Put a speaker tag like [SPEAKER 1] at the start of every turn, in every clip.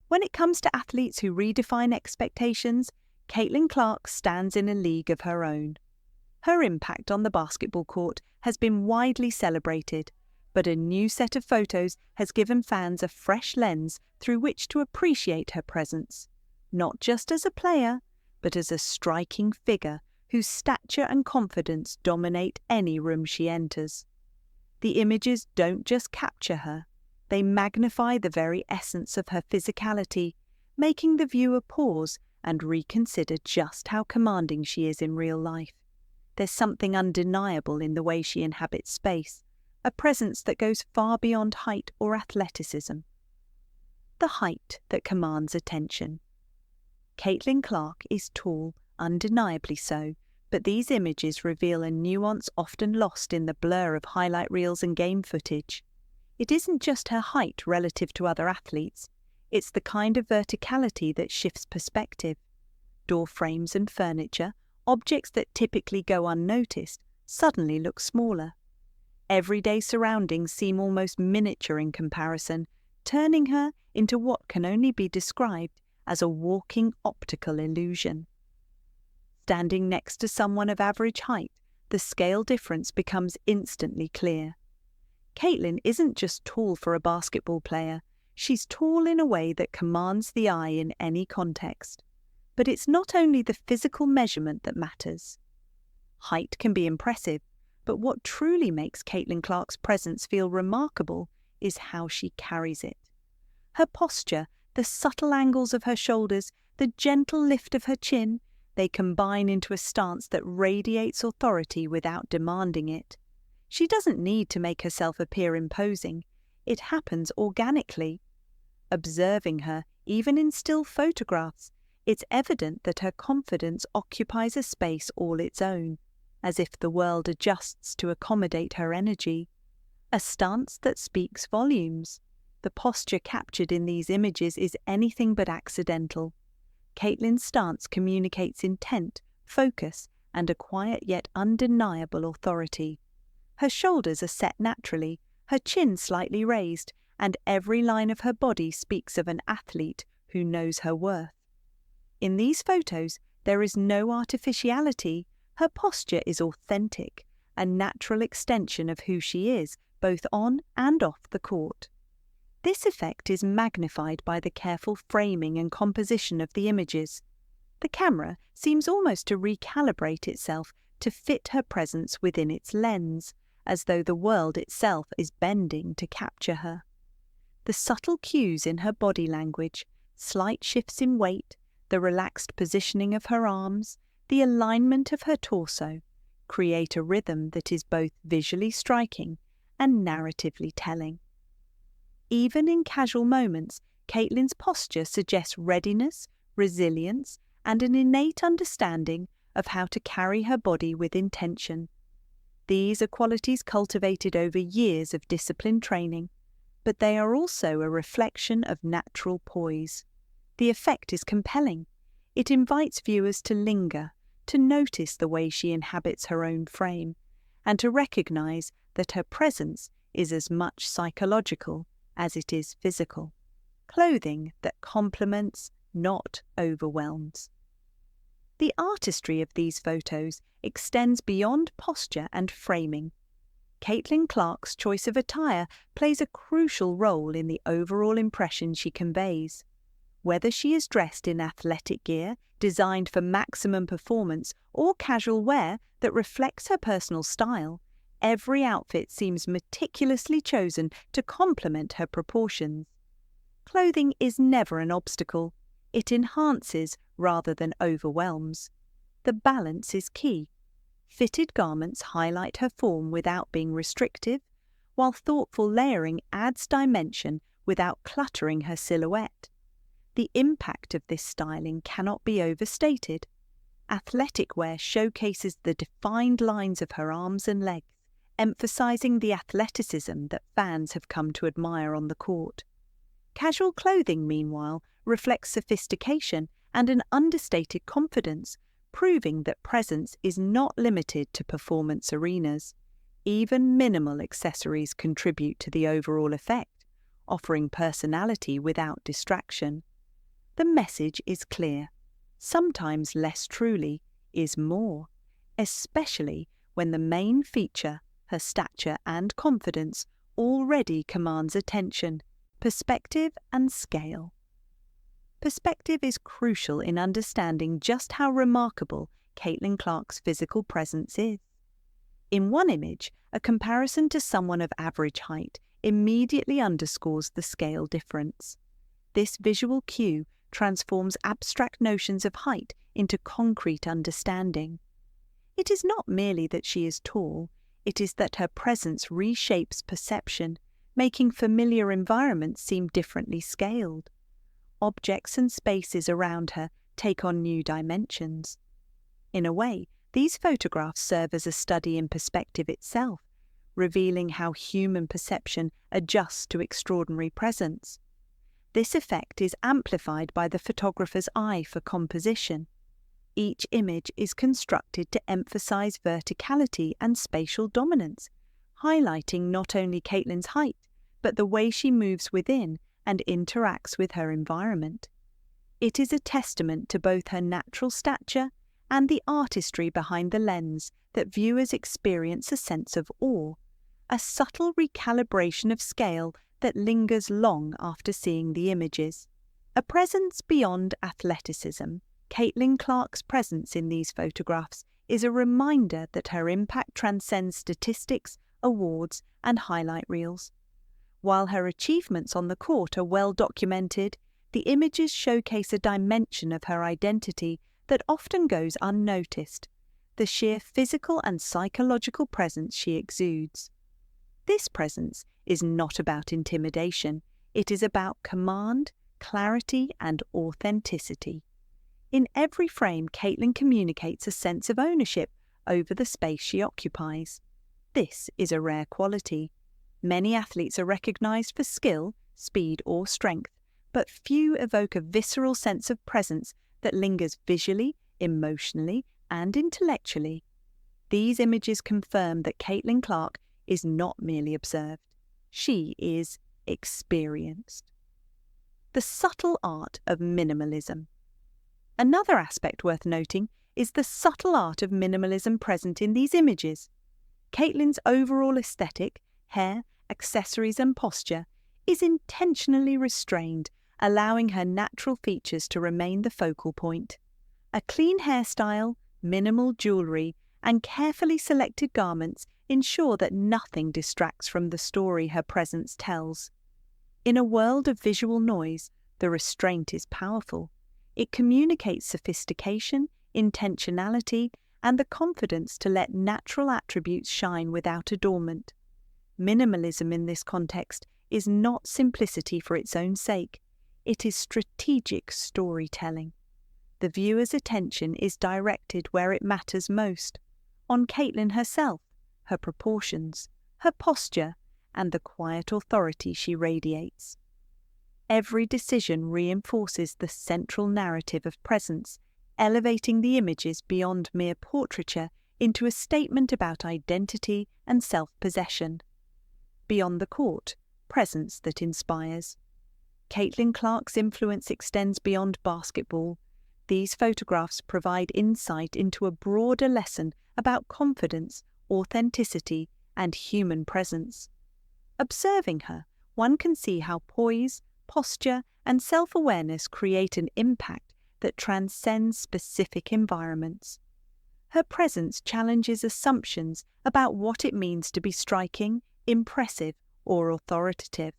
[SPEAKER 1] When it comes to athletes who redefine expectations, Caitlin Clark stands in a league of her own. Her impact on the basketball court has been widely celebrated, but a new set of photos has given fans a fresh lens through which to appreciate her presence, not just as a player, but as a striking figure whose stature and confidence dominate any room she enters. The images don't just capture her, they magnify the very essence of her physicality, making the viewer pause and reconsider just how commanding she is in real life. There's something undeniable in the way she inhabits space, a presence that goes far beyond height or athleticism. The height that commands attention. Caitlin Clark is tall, undeniably so, but these images reveal a nuance often lost in the blur of highlight reels and game footage. It isn't just her height relative to other athletes, it's the kind of verticality that shifts perspective. Door frames and furniture, objects that typically go unnoticed, suddenly look smaller. Everyday surroundings seem almost miniature in comparison, turning her into what can only be described as a walking optical illusion. Standing next to someone of average height, the scale difference becomes instantly clear. Caitlin isn't just tall for a basketball player, she's tall in a way that commands the eye in any context. But it's not only the physical measurement that matters. Height can be impressive, but what truly makes Caitlin Clark's presence feel remarkable is how she carries it. Her posture, the subtle angles of her shoulders, the gentle lift of her chin, they combine into a stance that radiates authority without demanding it. She doesn't need to make herself appear imposing. It happens organically. Observing her, even in still photographs, it's evident that her confidence occupies a space all its own, as if the world adjusts to accommodate her energy. A stance that speaks volumes. The posture captured in these images is anything but accidental. Caitlin's stance communicates intent, focus, and a quiet yet undeniable authority. Her shoulders are set naturally, her chin slightly raised, and every line of her body speaks of an athlete who knows her worth. In these photos, there is no artificiality. Her posture is authentic, a natural extension of who she is, both on and off the court. This effect is magnified by the careful framing and composition of the images. The camera seems almost to recalibrate itself to fit her presence within its lens, as though the world itself is bending to capture her. The subtle cues in her body language, slight shifts in weight, the relaxed positioning of her arms, the alignment of her torso, create a rhythm that is both visually striking and narratively telling. Even in casual moments, Caitlin's posture suggests readiness, resilience, and an innate understanding of how to carry her body with intention. These are qualities cultivated over years of disciplined training, but they are also a reflection of natural poise. The effect is compelling. It invites viewers to linger, to notice the way she inhabits her own frame, and to recognize that her presence is as much psychological as it is physical. Clothing that complements, not overwhelms. The artistry of these photos extends beyond posture and framing. Caitlin Clark's choice of attire plays a crucial role in the overall impression she conveys. Whether she is dressed in athletic gear designed for maximum performance or casual wear that reflects her personal style, every outfit seems meticulously chosen to complement her proportions. Clothing is never an obstacle. It enhances rather than overwhelms. The balance is key. Fitted garments highlight her form without being restrictive, while thoughtful layering adds dimension without cluttering her silhouette. The impact of this styling cannot be overstated. Athletic wear showcases the defined lines of her arms and legs, emphasizing the athleticism that fans have come to admire on the court. Casual clothing, meanwhile, reflects sophistication and an understated confidence, proving that presence is not limited to performance arenas. Even minimal accessories contribute to the overall effect, offering personality without distraction. the message is clear. Sometimes less truly is more, especially when the main feature, her stature and confidence, already commands attention, perspective and scale. Perspective is crucial in understanding just how remarkable Caitlin Clark's physical presence is. In one image, a comparison to someone of average height immediately underscores the scale difference. This visual cue transforms abstract notions of height into concrete understanding. It is not merely that she is tall, it is that her presence reshapes perception, making familiar environments seem differently scaled. Objects and spaces around her take on new dimensions. In a way, these photographs serve as a study in perspective itself, revealing how human perception adjusts to extraordinary presence. This effect is amplified by the photographer's eye for composition. Each image is constructed to emphasize verticality and spatial dominance, highlighting not only Caitlin's height, but the way she moves within and interacts with her environment. It is a testament to both her natural stature and the artistry behind the lens that viewers experience a sense of awe, a subtle recalibration of scale that lingers long after seeing the images. A presence beyond athleticism, Caitlin Clark's presence in these photographs is a reminder that her impact transcends statistics, awards, and highlight reels. While her achievements on the court are well documented, the images showcase a dimension of her identity that often goes unnoticed, the sheer physical and psychological presence she exudes. This presence is not about intimidation, it is about command, clarity, and authenticity. In every frame, Caitlin communicates a sense of ownership over the space she occupies. This is a rare quality. Many athletes are recognized for skill, speed, or strength, but few evoke a visceral sense of presence that lingers visually, emotionally, and intellectually. These images confirm that Caitlin Clark is not merely observed. She is experienced. The subtle art of minimalism. Another aspect worth noting is the subtle art of minimalism present in these images. Caitlin's overall aesthetic, hair, accessories and posture is intentionally restrained, allowing her natural features to remain the focal point. A clean hairstyle, minimal jewellery, and carefully selected garments ensure that nothing distracts from the story her presence tells. In a world of visual noise, the restraint is powerful. It communicates sophistication, intentionality, and the confidence to let natural attributes shine without adornment. Minimalism in this context is not simplicity for its own sake. It is strategic storytelling. The viewer's attention is directed where it matters most, on Caitlin herself, her proportions, her posture, and the quiet authority she radiates. Every decision reinforces the central narrative of presence, elevating the images beyond mere portraiture into a statement about identity and self-possession. Beyond the court, presence that inspires. Caitlin Clark's influence extends beyond basketball. These photographs provide insight into a broader lesson about confidence, authenticity, and human presence. Observing her, one can see how poise, posture, and self-awareness create an impact that transcends specific environments. Her presence challenges assumptions about what it means to be striking, impressive, or authoritative.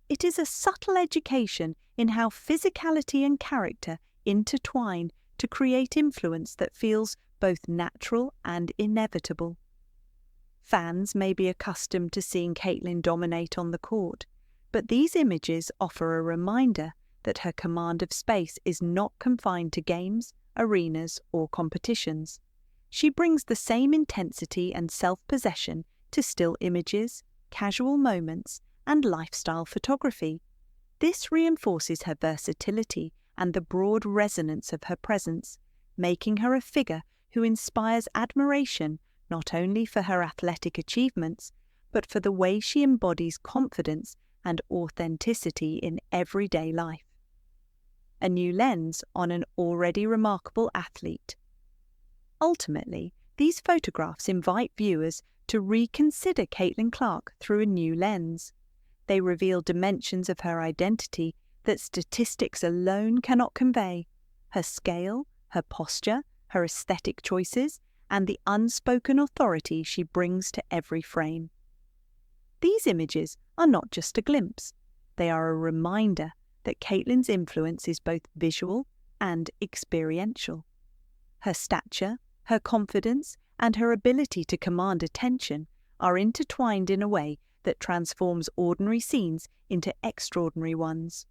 [SPEAKER 1] It is a subtle education in how physicality and character intertwine to create influence that feels both natural and inevitable. Fans may be accustomed to seeing Caitlin dominate on the court, but these images offer a reminder that her command of space is not confined to games, arenas, or competitions. She brings the same intensity and self-possession to still images, casual moments, and lifestyle photography. This reinforces her versatility and the broad resonance of her presence, making her a figure who inspires admiration not only for her athletic achievements, but for the way she embodies confidence and authenticity in everyday life. a new lens on an already remarkable athlete. Ultimately, these photographs invite viewers to reconsider Caitlin Clark through a new lens. They reveal dimensions of her identity that statistics alone cannot convey: her scale, her posture, her aesthetic choices, and the unspoken authority she brings to every frame. These images are not just a glimpse. They are a reminder that Caitlin's influence is both visual and experiential. Her stature, her confidence, and her ability to command attention are intertwined in a way that transforms ordinary scenes into extraordinary ones.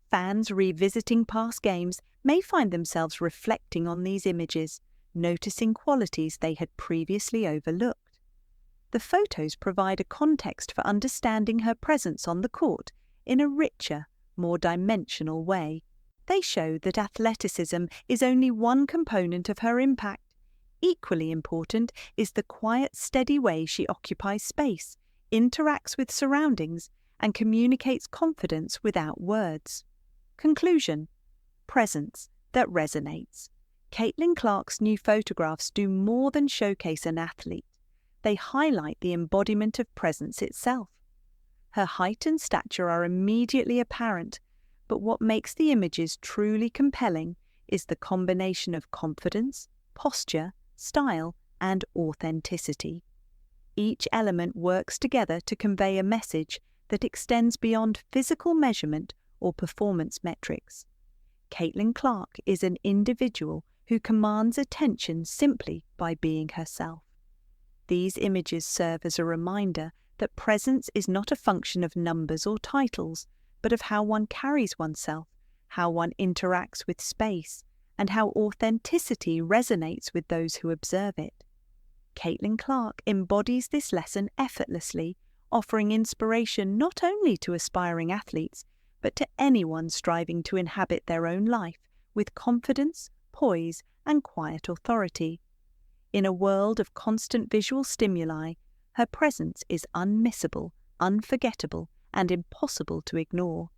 [SPEAKER 1] Fans revisiting past games may find themselves reflecting on these images, noticing qualities they had previously overlooked. The photos provide a context for understanding her presence on the court in a richer, more dimensional way. They show that athleticism is only one component of her impact. Equally important is the quiet, steady way she occupies space, interacts with surroundings, and communicates confidence without words. Conclusion: presence that resonates. Caitlin Clark's new photographs do more than showcase an athlete. They highlight the embodiment of presence itself. Her height and stature are immediately apparent, but what makes the images truly compelling is the combination of confidence, posture, style, and authenticity. Each element works together to convey a message that extends beyond physical measurement or performance metrics. Caitlin Clark is an individual who commands attention simply by being herself. These images serve as a reminder that presence is not a function of numbers or titles, but of how one carries oneself, how one interacts with space, and how authenticity resonates with those who observe it. Caitlin Clark embodies this lesson effortlessly, offering inspiration not only to aspiring athletes, but to anyone striving to inhabit their own life with confidence, poise, and quiet authority. In a world of constant visual stimuli, her presence is unmissable, unforgettable, and impossible to ignore.